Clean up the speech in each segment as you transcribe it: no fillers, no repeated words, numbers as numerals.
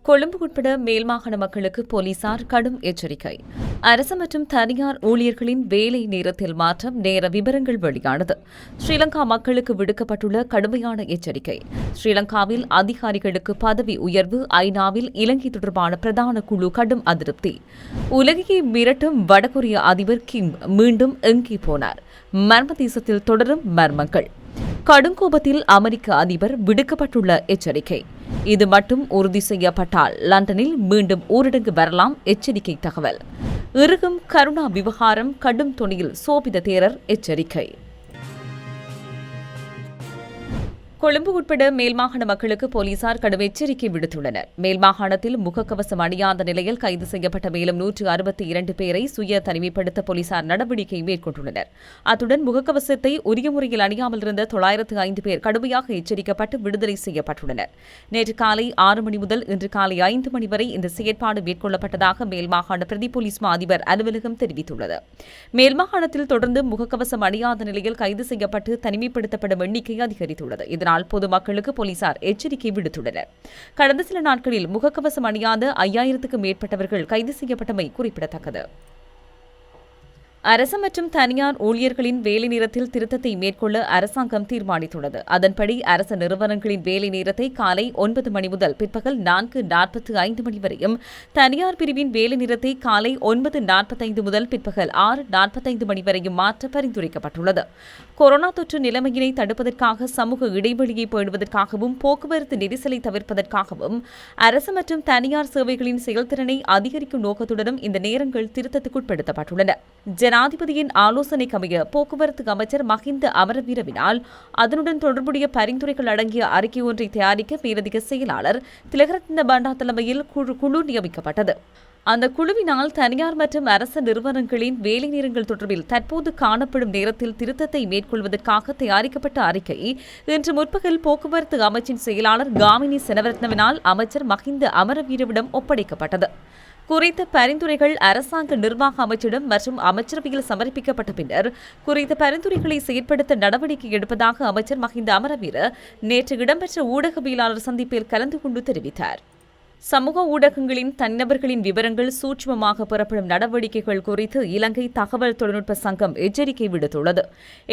கொழும்பு உட்பட மேல்மாகாண மக்களுக்கு போலீசார் கடும் எச்சரிக்கை. அரசு மற்றும் தனியார் ஊழியர்களின் வேலை நேரத்தில் மாற்றம் நேர விவரங்கள் வெளியானது. ஸ்ரீலங்கா மக்களுக்கு விடுக்கப்பட்டுள்ள கடுமையான எச்சரிக்கை. ஸ்ரீலங்காவில் அதிகாரிகளுக்கு பதவி உயர்வு, ஐநாவில் இலங்கை தொடர்பான பிரதான குழு கடும் அதிருப்தி. உலகையை மிரட்டும் வடகொரிய அதிபர் கிம் மீண்டும் எங்கே போனார்? மர்ம தேசத்தில் தொடரும் மர்மங்கள். கடுங்கோபத்தில் அமெரிக்க அதிபர் விடுக்கப்பட்டுள்ள எச்சரிக்கை. இது மட்டும் உறுதி செய்யப்பட்டால் லண்டனில் மீண்டும் ஊரடங்கு வரலாம். எச்சரிக்கை தகவல். இறுகும் கருணா விவகாரம், கடும் தொனியில் சோபித தேரர் எச்சரிக்கை. கொழும்பு உட்பட மேல்மாகாண மக்களுக்கு போலீசார் கடும் எச்சரிக்கை விடுத்துள்ளனர். மேல்மாகாணத்தில் முகக்கவசம் அணியாத நிலையில் கைது செய்யப்பட்ட மேலும் 162 பேரை சுய தனிமைப்படுத்த போலீசார் நடவடிக்கை மேற்கொண்டுள்ளனர். அத்துடன் முகக்கவசத்தை உரிய முறையில் அணியாமல் இருந்த 905 பேர் கடுமையாக எச்சரிக்கப்பட்டு விடுதலை செய்யப்பட்டுள்ளனர். நேற்று காலை 6 மணி முதல் இன்று காலை 5 மணி வரை இந்த செயற்பாடு மேற்கொள்ளப்பட்டதாக மேல்மாகாண பிரதி போலீஸ் மா அதிபர் அலுவலகம் தெரிவித்துள்ளது. மேல்மாகாணத்தில் தொடர்ந்து முகக்கவசம் அணியாத நிலையில் கைது செய்யப்பட்டு தனிமைப்படுத்தப்படும் எண்ணிக்கை அதிகரித்துள்ளது. இதனால் பொதுமக்களுக்கு போலீசார் எச்சரிக்கை விடுத்துள்ளனர். கடந்த சில நாட்களில் முகக்கவசம் அணியாத 5000க்கும் மேற்பட்டவர்கள் கைது செய்யப்பட்டமை குறிப்பிடத்தக்கது. அரசு மற்றும் தனியார் ஊழியர்களின் வேலை நேரத்தில் திருத்தத்தை மேற்கொள்ள அரசாங்கம் தீர்மானித்துள்ளது. அதன்படி அரசு நிறுவனங்களின் வேலை நேரத்தை காலை 9 மணி முதல் பிற்பகல் 4:45 மணி வரையும், தனியார் பிரிவின் வேலை நேரத்தை காலை 9:45 முதல் பிற்பகல் 6:45 மணி வரையும் மாற்ற பரிந்துரைக்கப்பட்டுள்ளது. கொரோனா தொற்று நிலைமையினை தடுப்பதற்காக சமூக இடைவெளியை பேணுவதற்காகவும் போக்குவரத்து நெரிசலை தவிர்ப்பதற்காகவும் அரசு மற்றும் தனியார் சேவைகளின் செயல்திறனை அதிகரிக்கும் நோக்கத்துடனும் இந்த நேரங்கள் திருத்தத்துக்குட்படுத்தப்பட்டுள்ளன. ஜனாதிபதியின் ஆலோசனைக்கமைய போக்குவரத்து அமைச்சர் மஹிந்த அமரவீரவினால் அதனுடன் தொடர்புடைய பரிந்துரைகள் அடங்கிய அறிக்கை ஒன்றை தயாரிக்க மேலதிக செயலாளர் திலகரத்ன பண்டா தலைமையில் குழு நியமிக்கப்பட்டது. அந்த குழுவினால் தனியார் மற்றும் அரசு நிறுவனங்களின் வேலை நேரங்கள் தொடர்பில் தற்போது காணப்படும் நேரத்தில் திருத்தத்தை மேற்கொள்வதற்காக தயாரிக்கப்பட்ட அறிக்கை இன்று முற்பகல் போக்குவரத்து அமைச்சின் செயலாளர் காமினி செனவரத்னவினால் அமைச்சர் மஹிந்த அமரவீரவிடம் ஒப்படைக்கப்பட்டது. குறித்த பரிந்துரைகள் அரசாங்க நிர்வாக அமைச்சிடம் மற்றும் அமைச்சரவையில் சமர்ப்பிக்கப்பட்ட பின்னர் குறித்த பரிந்துரைகளை செயற்படுத்த நடவடிக்கை எடுப்பதாக அமைச்சர் மஹிந்த அமரவீர நேற்று இடம்பெற்ற ஊடகவியலாளர் சந்திப்பில் கலந்து கொண்டு தெரிவித்தார். சமூக ஊடகங்களின் தனிநபர்களின் விவரங்கள் சூட்சுமமாக பெறப்படும் நடவடிக்கைகள் குறித்து இலங்கை தகவல் தொழில்நுட்ப சங்கம் எச்சரிக்கை விடுத்துள்ளது.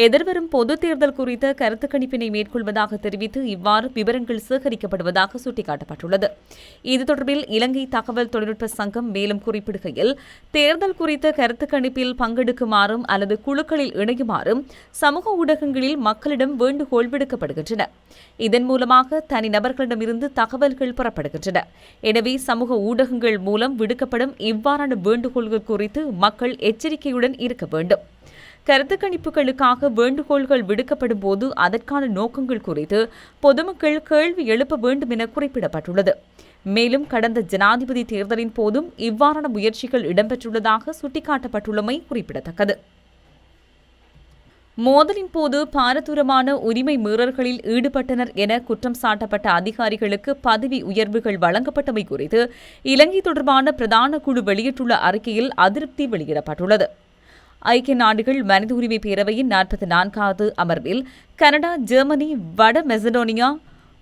எதிர்வரும் பொதுத் தேர்தல் குறித்த கருத்து கணிப்பினை மேற்கொள்வதாக தெரிவித்து இவ்வாறு விவரங்கள் சேகரிக்கப்படுவதாக சுட்டிக்காட்டப்பட்டுள்ளது. இது தொடர்பில் இலங்கை தகவல் தொழில்நுட்ப சங்கம் மேலும் குறிப்பிடுகையில், தேர்தல் குறித்த கருத்து கணிப்பில் பங்கெடுக்குமாறும் அல்லது குழுக்களில் இணையுமாறும் சமூக ஊடகங்களில் மக்களிடம் வேண்டுகோள் விடுக்கப்படுகின்றன. இதன் மூலமாக தனிநபர்களிடமிருந்து தகவல்கள் பெறப்படுகின்றன. எனவே சமூக ஊடகங்கள் மூலம் விடுக்கப்படும் இவ்வாறான வேண்டுகோள்கள் குறித்து மக்கள் எச்சரிக்கையுடன் இருக்க வேண்டும். கருத்து கணிப்புகளுக்காக வேண்டுகோள்கள் விடுக்கப்படும் போது அதற்கான நோக்கங்கள் குறித்து பொதுமக்கள் கேள்வி எழுப்ப வேண்டும் என குறிப்பிடப்பட்டுள்ளது. மேலும் கடந்த ஜனாதிபதி தேர்தலின் போதும் இவ்வாறான முயற்சிகள் இடம்பெற்றுள்ளதாக சுட்டிக்காட்டப்பட்டுள்ளமை குறிப்பிடத்தக்கது. மோதலின் போது பாரதூரமான உரிமை மீறல்களில் ஈடுபட்டனர் என குற்றம் சாட்டப்பட்ட அதிகாரிகளுக்கு பதவி உயர்வுகள் வழங்கப்பட்டமை குறித்து இலங்கை தொடர்பான பிரதான குழு வெளியிட்டுள்ள அறிக்கையில் அதிருப்தி வெளியிடப்பட்டுள்ளது. ஐக்கிய நாடுகள் மனித உரிமை பேரவையின் 44வது அமர்வில் கனடா, ஜெர்மனி, வட மெசடோனியா,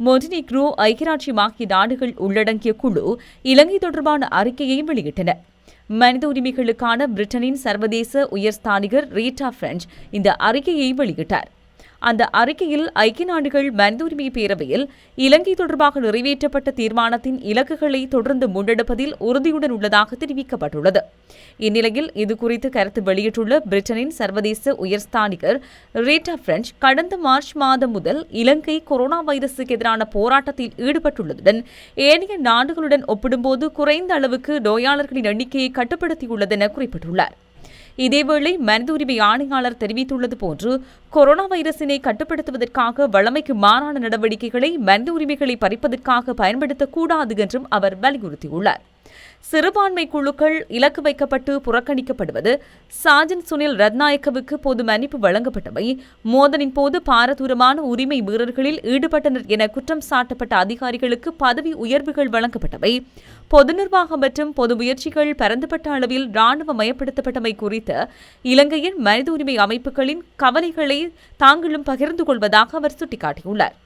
மொண்டினிக்ரோ, ஐக்கிய ராச்சியம் ஆகிய நாடுகள் உள்ளடங்கிய குழு இலங்கை தொடர்பான அறிக்கையை வெளியிட்டன. மனித உரிமைகளுக்கான பிரிட்டனின் சர்வதேச உயர்ஸ்தானிகர் ரீட்டா பிரெஞ்ச் இந்த அறிக்கையை வெளியிட்டார். அந்த அறிக்கையில் ஐக்கிய நாடுகள் மனித உரிமை பேரவையில் இலங்கை தொடர்பாக நிறைவேற்றப்பட்ட தீர்மானத்தின் இலக்குகளை தொடர்ந்து முன்னெடுப்பதில் உறுதியுடன் உள்ளதாக தெரிவிக்கப்பட்டுள்ளது. இந்நிலையில் இதுகுறித்து கருத்து வெளியிட்டுள்ள பிரிட்டனின் சர்வதேச உயர்ஸ்தானிகர் ரீட்டா பிரெஞ்ச், கடந்த மார்ச் மாதம் முதல் இலங்கை கொரோனா வைரசுக்கு எதிரான போராட்டத்தில் ஈடுபட்டுள்ளதுடன் ஏனைய நாடுகளுடன் ஒப்பிடும்போது குறைந்த அளவுக்கு நோயாளர்களின் எண்ணிக்கையை கட்டுப்படுத்தியுள்ளது என குறிப்பிட்டுள்ளார். இதேவேளை மனித உரிமை ஆணையாளர் தெரிவித்துள்ளது போன்று கொரோனா வைரசினை கட்டுப்படுத்துவதற்காக வழமைக்கு மாறான நடவடிக்கைகளை மனித உரிமைகளை பறிப்பதற்காக பயன்படுத்தக்கூடாது என்றும் அவர் வலியுறுத்தியுள்ளார். சிறுபான்மை குழுக்கள் இலக்கு வைக்கப்பட்டு புறக்கணிக்கப்படுவது, சாஜன் சுனில் ரத்நாயக்கவுக்கு பொது மன்னிப்பு வழங்கப்பட்டவை, மோதலின் போது பாரதூரமான உரிமை மீறல்களில் ஈடுபட்டனர் என குற்றம் சாட்டப்பட்ட அதிகாரிகளுக்கு பதவி உயர்வுகள் வழங்கப்பட்டவை, பொது நிர்வாகம் மற்றும் பொது முயற்சிகள் பரந்துபட்ட அளவில் இராணுவமயப்படுத்தப்பட்டமை குறித்த இலங்கையின் மனித உரிமை அமைப்புகளின் கவலைகளை தாங்களும் பகிர்ந்து கொள்வதாக அவர் சுட்டிக்காட்டியுள்ளார்.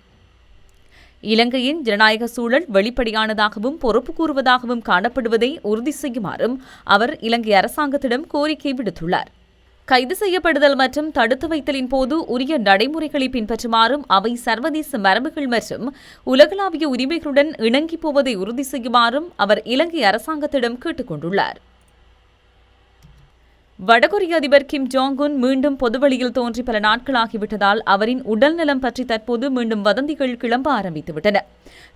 இலங்கையின் ஜனநாயக சூழல் வெளிப்படையானதாகவும் பொறுப்பு கூறுவதாகவும் காணப்படுவதை உறுதி செய்யுமாறும் அவர் இலங்கை அரசாங்கத்திடம் கோரிக்கை விடுத்துள்ளார். கைது செய்யப்படுதல் மற்றும் தடுத்து வைத்தலின் போது உரிய நடைமுறைகளை பின்பற்றுமாறும் அவை சர்வதேச மரபுகள் மற்றும் உலகளாவிய உரிமைகளுடன் இணங்கி போவதை உறுதி செய்யுமாறும் அவர் இலங்கை அரசாங்கத்திடம் கேட்டுக் கொண்டுள்ளார். வடகொரிய அதிபர் கிம் ஜாங் உன் மீண்டும் பொதுவெளியில் தோன்றி பல நாட்களாகிவிட்டதால் அவரின் உடல்நலம் பற்றி தற்போது மீண்டும் வதந்திகள் கிளம்ப ஆரம்பித்துவிட்டன.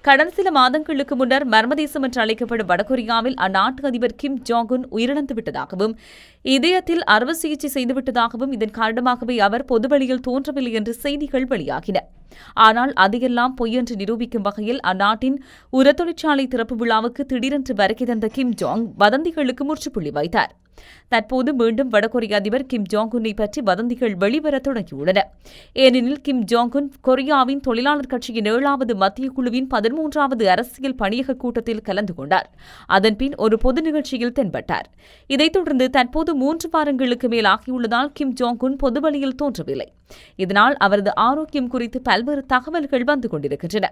கடந்த சில மாதங்களுக்கு முன்னர் மர்மதேசம் என்று அழைக்கப்படும் வடகொரியாவில் அந்நாட்டு அதிபர் கிம் ஜாங் உன் உயிரிழந்து விட்டதாகவும் இதயத்தில் அறுவை சிகிச்சை செய்துவிட்டதாகவும் இதன் காரணமாகவே அவர் பொதுவெளியில் தோன்றவில்லை என்று செய்திகள் வெளியாகின. ஆனால் அதையெல்லாம் பொய்யென்று நிரூபிக்கும் வகையில் அந்நாட்டின் உர தொழிற்சாலை திறப்பு விழாவுக்கு திடீரென்று வருகை தந்த கிம் ஜாங் வதந்திகளுக்கு முற்றுப்புள்ளி வைத்தார். தற்போது மீண்டும் வடகொரிய அதிபர் கிம் ஜாங் உன்னை பற்றி வதந்திகள் வெளிவர தொடங்கியுள்ளன. ஏனெனில் கிம் ஜாங் உன் கொரியாவின் தொழிலாளர் கட்சியின் 7வது மத்திய குழுவின் 13வது அரசியல் பணியக கூட்டத்தில் கலந்து கொண்டார். அதன்பின் ஒரு பொது நிகழ்ச்சியில் தென்பட்டார். இதைத் தொடர்ந்து தற்போது 3 வாரங்களுக்கு மேல் ஆகியுள்ளதால் கிம் ஜாங் உன் பொதுவெளியில் தோன்றவில்லை. இதனால் அவரது ஆரோக்கியம் குறித்து பல்வேறு தகவல்கள் வந்து கொண்டிருக்கின்றன.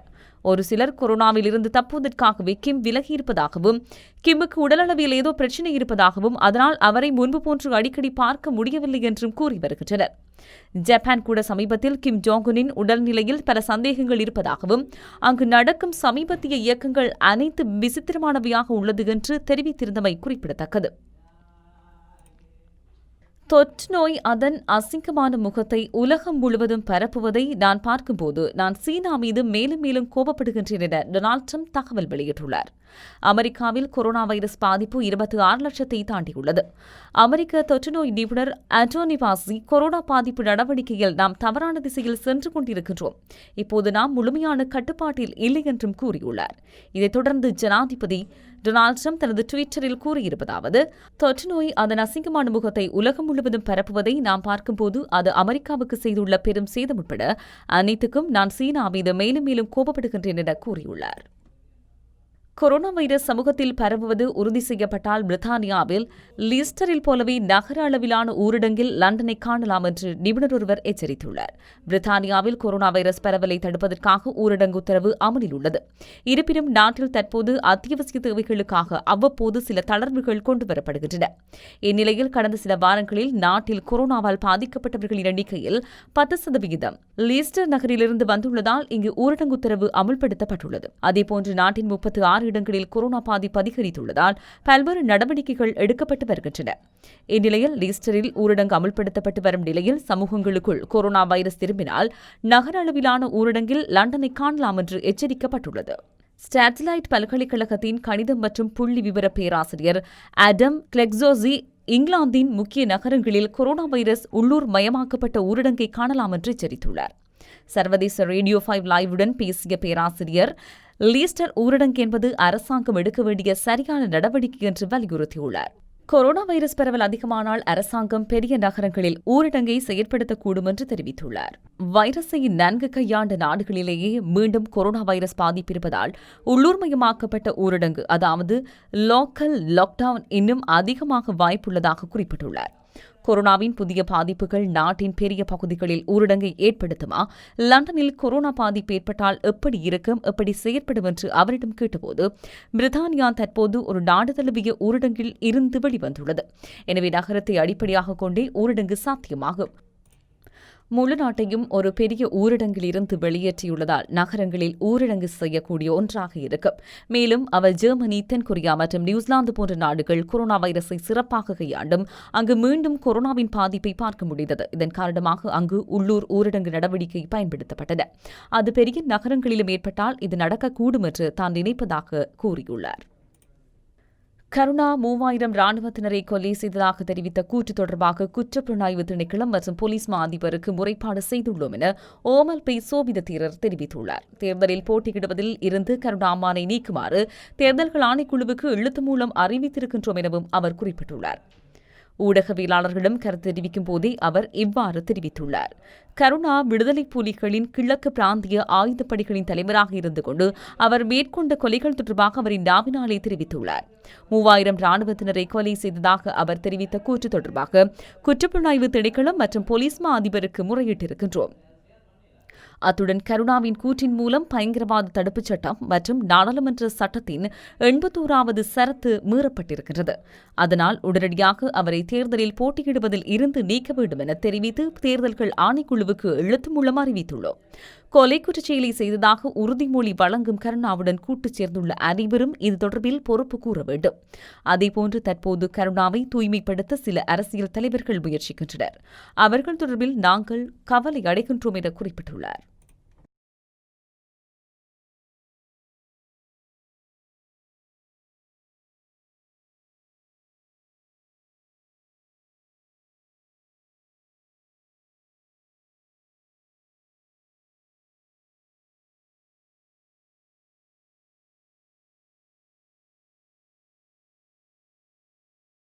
ஒரு சிலர் கொரோனாவில் இருந்து தப்புவதற்காகவே கிம் விலகியிருப்பதாகவும் கிம்முக்கு உடலளவில் ஏதோ பிரச்சினை இருப்பதாகவும் அதனால் அவரை முன்பு போன்று அடிக்கடி பார்க்க முடியவில்லை என்றும் கூறி வருகின்றனர். ஜப்பான் கூட சமீபத்தில் கிம் ஜாங் உனின் உடல்நிலையில் பல சந்தேகங்கள் இருப்பதாகவும் அங்கு நடக்கும் சமீபத்திய இயக்கங்கள் அனைத்து விசித்திரமானவையாக உள்ளது என்று தெரிவித்திருந்தமை குறிப்பிடத்தக்கது. தொற்று நோய் அதன் அசிங்கமான முகத்தை உலகம் முழுவதும் பரப்புவதை நான் பார்க்கும்போது நான் சீனா மீது மேலும் மேலும் கோபப்படுகின்றேன் என டொனால்ட் ட்ரம்ப் தகவல் வெளியிட்டுள்ளார். அமெரிக்காவில் கொரோனா வைரஸ் பாதிப்பு 26 லட்சத்தை தாண்டியுள்ளது. அமெரிக்க தொற்றுநோய் நிபுணர் ஆண்டோனி பாசி கொரோனா பாதிப்பு நடவடிக்கையில் நாம் தவறான திசையில் சென்று கொண்டிருக்கின்றோம், இப்போது நாம் முழுமையான கட்டுப்பாட்டில் இல்லை என்றும் கூறியுள்ளார். இதைத் தொடர்ந்து ஜனாதிபதி டொனால்ட் ட்ரம்ப் தனது டுவிட்டரில் கூறியிருப்பதாவது: தொற்றுநோய் அதன் அசிங்கமான முகத்தை உலகம் முழுவதும் பரப்புவதை நாம் பார்க்கும்போது அது அமெரிக்காவுக்கு செய்துள்ள பெரும் சேதம் உட்பட அனைத்துக்கும் நான் சீனா மீது மேலும் மேலும் கோபப்படுகின்றேன் என கூறியுள்ளார். கொரோனா வைரஸ் சமூகத்தில் பரவுவது உறுதி செய்யப்பட்டால் பிரித்தானியாவில் லீஸ்டரில் போலவே நகர அளவிலான ஊரடங்கில் லண்டனை காணலாம் என்று நிபுணர் ஒருவர் எச்சரித்துள்ளார். பிரித்தானியாவில் கொரோனா வைரஸ் பரவலை தடுப்பதற்காக ஊரடங்கு உத்தரவு அமலில் உள்ளது. இருப்பினும் நாட்டில் தற்போது அத்தியாவசிய தேவைகளுக்காக அவ்வப்போது சில தளர்வுகள் கொண்டுவரப்படுகின்றன. இந்நிலையில் கடந்த சில வாரங்களில் நாட்டில் கொரோனாவால் பாதிக்கப்பட்டவர்களின் எண்ணிக்கையில் 10% லீஸ்டர் நகரிலிருந்து வந்துள்ளதால் இங்கு ஊரடங்கு உத்தரவு அமுல்படுத்தப்பட்டுள்ளது. அதேபோன்று நாட்டின் 36 இடங்களில் கொரோனா பாதிப்பு அதிகரித்துள்ளதால் பல்வேறு நடவடிக்கைகள் எடுக்கப்பட்டு வருகின்றன. இந்நிலையில் லீஸ்டரில் ஊரடங்கு அமல்படுத்தப்பட்டு வரும் நிலையில் சமூகங்களுக்குள் கொரோனா வைரஸ் திரும்பினால் நகர அளவிலான ஊரடங்கில் லண்டனை காணலாம் என்று எச்சரிக்கப்பட்டுள்ளது. ஸ்டாட்லைட் பல்கலைக்கழகத்தின் கணிதம் மற்றும் புள்ளி விவர பேராசிரியர் ஆடம் கிளெக்ஸோசி இங்கிலாந்தின் முக்கிய நகரங்களில் கொரோனா வைரஸ் உள்ளூர் மயமாக்கப்பட்ட ஊரடங்கை காணலாம் என்று எச்சரித்துள்ளார். சர்வதேச ரேடியோ 5 லைவுடன் பேசிய பேராசிரியர் லீஸ்டர் ஊரடங்கு என்பது அரசாங்கம் எடுக்க வேண்டிய சரியான நடவடிக்கை என்று வலியுறுத்தியுள்ளார். கொரோனா வைரஸ் பரவல் அதிகமானால் அரசாங்கம் பெரிய நகரங்களில் ஊரடங்கை செயற்படுத்தக்கூடும் என்று தெரிவித்துள்ளார். வைரஸை நன்கு கையாண்ட நாடுகளிலேயே மீண்டும் கொரோனா வைரஸ் பாதிப்பிருப்பதால் உள்ளூர்மயமாக்கப்பட்ட ஊரடங்கு, அதாவது லோக்கல் லாக்டவுன் இன்னும் அதிகமாக வாய்ப்புள்ளதாக குறிப்பிட்டுள்ளார். கொரோனாவின் புதிய பாதிப்புகள் நாட்டின் பெரிய பகுதிகளில் ஊரடங்கை ஏற்படுத்துமா? லண்டனில் கொரோனா பாதிப்பு ஏற்பட்டால் எப்படி இருக்கும், எப்படி செயற்படும் என்று அவரிடம் கேட்டபோது பிரித்தானியா தற்போது ஒரு நாடு தழுவிய ஊரடங்கில் இருந்து வெளிவந்துள்ளது. எனவே நகரத்தை அடிப்படையாக கொண்டே ஊரடங்கு சாத்தியமாகும். முழு நாட்டையும் ஒரு பெரிய ஊரடங்கில் இருந்து வெளியேற்றியுள்ளதால் நகரங்களில் ஊரடங்கு செய்யக்கூடிய ஒன்றாக இருக்கும். மேலும் அவர் ஜெர்மனி, தென்கொரியா மற்றும் நியூசிலாந்து போன்ற நாடுகள் கொரோனா வைரஸை சிறப்பாக கையாண்டும் அங்கு மீண்டும் கொரோனாவின் பாதிப்பை பார்க்க முடிந்தது. இதன் காரணமாக அங்கு உள்ளூர் ஊரடங்கு நடவடிக்கை பயன்படுத்தப்பட்டன. அது பெரிய நகரங்களிலும் ஏற்பட்டால் இது நடக்கக்கூடும் என்று தான் நினைப்பதாக கூறியுள்ளார். கருணா 3000 ராணுவத்தினரை கொலை செய்ததாக தெரிவித்த கூற்று தொடர்பாக குற்றப்புலனாய்வு திணைக்களம் மற்றும் போலீஸ் மா அதிபருக்கு முறைப்பாடு செய்துள்ளோம் என ஓமல் பி சோபித தீரர் தெரிவித்துள்ளார். தேர்தலில் போட்டியிடுவதில் இருந்து கருணா அம்மானை நீக்குமாறு தேர்தல்கள் ஆணைக்குழுவுக்கு எழுத்து மூலம் அறிவித்திருக்கின்றோம் எனவும் அவர் குறிப்பிட்டுள்ளார். ஊடகவியலாளர்களிடம் கருத்து தெரிவிக்கும் போதே அவர் இவ்வாறு தெரிவித்துள்ளார். கருணா விடுதலை புலிகளின் கிழக்கு பிராந்திய ஆயுதப்படைகளின் தலைவராக இருந்து கொண்டு அவர் மேற்கொண்ட கொலைகள் தொடர்பாக அவரின் நாவினாலே தெரிவித்துள்ளார். 3000 ராணுவத்தினரை கொலை செய்ததாக அவர் தெரிவித்த கூற்று தொடர்பாக குற்றப்புலனாய்வு திணைக்களம் மற்றும் போலீஸ் மா அதிபருக்கு முறையிட்டிருக்கின்றோம். அத்துடன் கருணாவின் கூற்றின் மூலம் பயங்கரவாத தடுப்புச் சட்டம் மற்றும் நாடாளுமன்ற சட்டத்தின் 81வது சரத்து மீறப்பட்டிருக்கிறது. அதனால் உடனடியாக அவரை தேர்தலில் போட்டியிடுவதில் இருந்து நீக்க வேண்டும் என தெரிவித்து தேர்தல்கள் ஆணைக்குழுவுக்கு எழுத்து மூலம் அறிவித்துள்ளோம். கொலை குற்றச்செயலை செய்ததாக உறுதிமொழி வழங்கும் கருணாவுடன் கூட்டுச் சேர்ந்துள்ள அனைவரும் இது தொடர்பில் பொறுப்பு கூற வேண்டும். அதேபோன்று தற்போது கருணாவை தூய்மைப்படுத்த சில அரசியல் தலைவர்கள் முயற்சிக்கின்றனர். அவர்கள் தொடர்பில் நாங்கள் கவலை அடைகின்றோம் என குறிப்பிட்டுள்ளார்.